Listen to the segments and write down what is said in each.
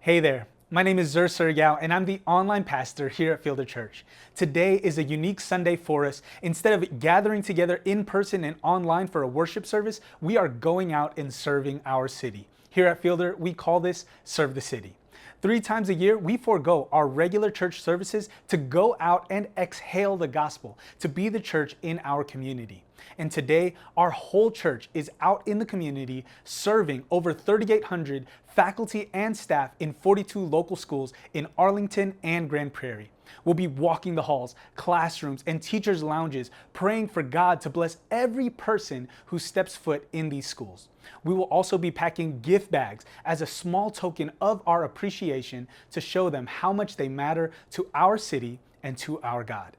Hey there, my name is Zur Surgao and I'm the online pastor here at Fielder Church. Today is a unique Sunday for us. Instead of gathering together in person and online for a worship service, we are going out and serving our city. Here at Fielder, we call this Serve the City. 3 times a year, we forego our regular church services to go out and exhale the gospel, to be the church in our community. And today, our whole church is out in the community serving over 3,800 faculty and staff in 42 local schools in Arlington and Grand Prairie. We'll be walking the halls, classrooms, and teachers' lounges, praying for God to bless every person who steps foot in these schools. We will also be packing gift bags as a small token of our appreciation to show them how much they matter to our city and to our God.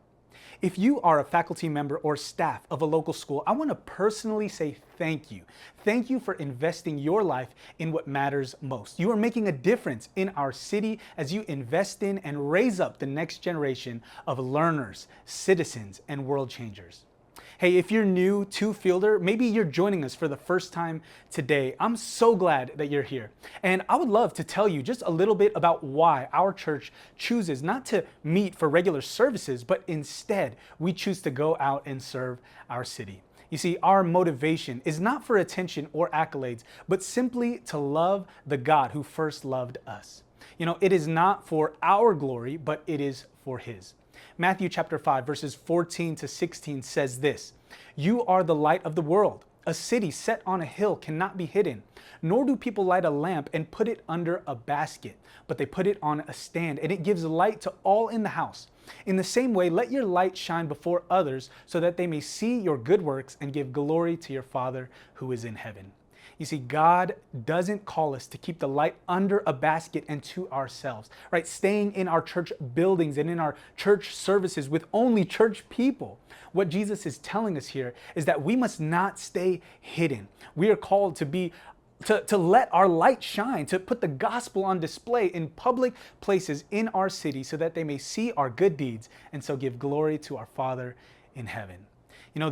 If you are a faculty member or staff of a local school, I want to personally say thank you. Thank you for investing your life in what matters most. You are making a difference in our city as you invest in and raise up the next generation of learners, citizens, and world changers. Hey, if you're new to Fielder, maybe you're joining us for the first time today. I'm so glad that you're here. And I would love to tell you just a little bit about why our church chooses not to meet for regular services, but instead we choose to go out and serve our city. You see, our motivation is not for attention or accolades, but simply to love the God who first loved us. It is not for our glory, but it is for His. Matthew chapter 5, verses 14 to 16 says this, "You are the light of the world. A city set on a hill cannot be hidden, nor do people light a lamp and put it under a basket, but they put it on a stand, and it gives light to all in the house. In the same way, let your light shine before others so that they may see your good works and give glory to your Father who is in heaven." You see, God doesn't call us to keep the light under a basket and to ourselves, right? Staying in our church buildings and in our church services with only church people. What Jesus is telling us here is that we must not stay hidden. We are called to let our light shine, to put the gospel on display in public places in our city so that they may see our good deeds and so give glory to our Father in heaven.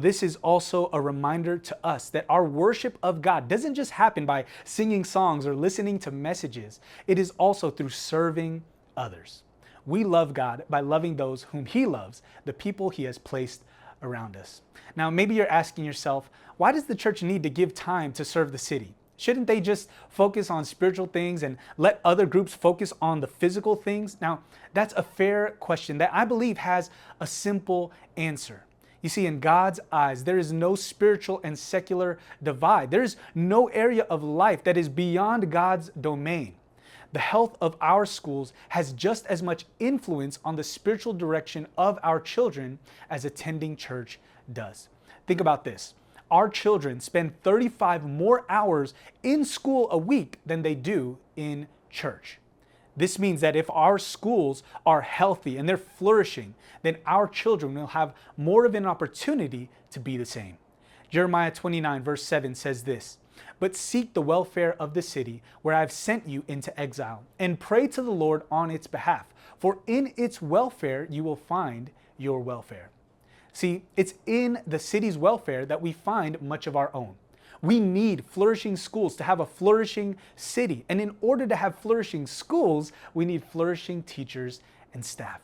This is also a reminder to us that our worship of God doesn't just happen by singing songs or listening to messages. It is also through serving others. We love God by loving those whom He loves, the people He has placed around us. Now, maybe you're asking yourself, why does the church need to give time to serve the city? Shouldn't they just focus on spiritual things and let other groups focus on the physical things? Now, that's a fair question that I believe has a simple answer. You see, in God's eyes, there is no spiritual and secular divide. There is no area of life that is beyond God's domain. The health of our schools has just as much influence on the spiritual direction of our children as attending church does. Think about this. Our children spend 35 more hours in school a week than they do in church. This means that if our schools are healthy and they're flourishing, then our children will have more of an opportunity to be the same. Jeremiah 29 verse 7 says this, "But seek the welfare of the city where I have sent you into exile, and pray to the Lord on its behalf, for in its welfare you will find your welfare." See, it's in the city's welfare that we find much of our own. We need flourishing schools to have a flourishing city. And in order to have flourishing schools, we need flourishing teachers and staff.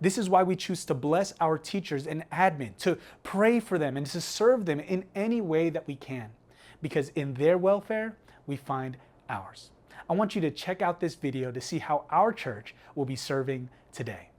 This is why we choose to bless our teachers and admin, to pray for them and to serve them in any way that we can. Because in their welfare, we find ours. I want you to check out this video to see how our church will be serving today.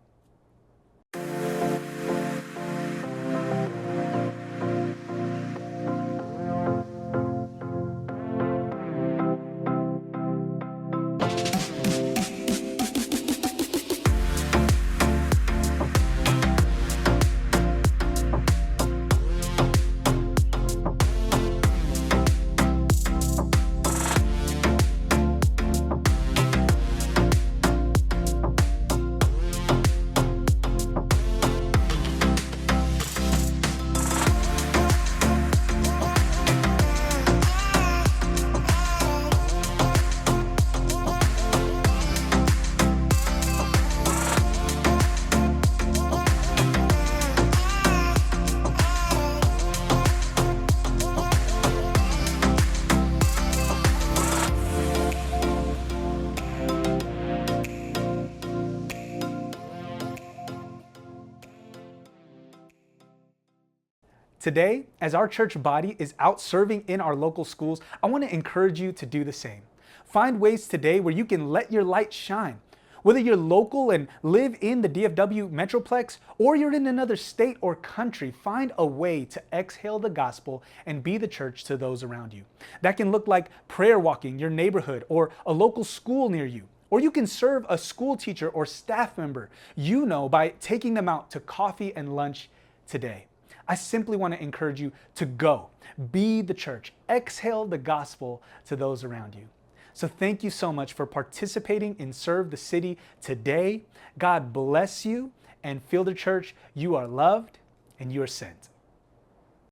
Today, as our church body is out serving in our local schools, I want to encourage you to do the same. Find ways today where you can let your light shine. Whether you're local and live in the DFW Metroplex, or you're in another state or country, find a way to exhale the gospel and be the church to those around you. That can look like prayer walking your neighborhood or a local school near you. Or you can serve a school teacher or staff member you know by taking them out to coffee and lunch today. I simply want to encourage you to go, be the church, exhale the gospel to those around you. So thank you so much for participating in Serve the City today. God bless you, and Fielder Church, you are loved and you are sent.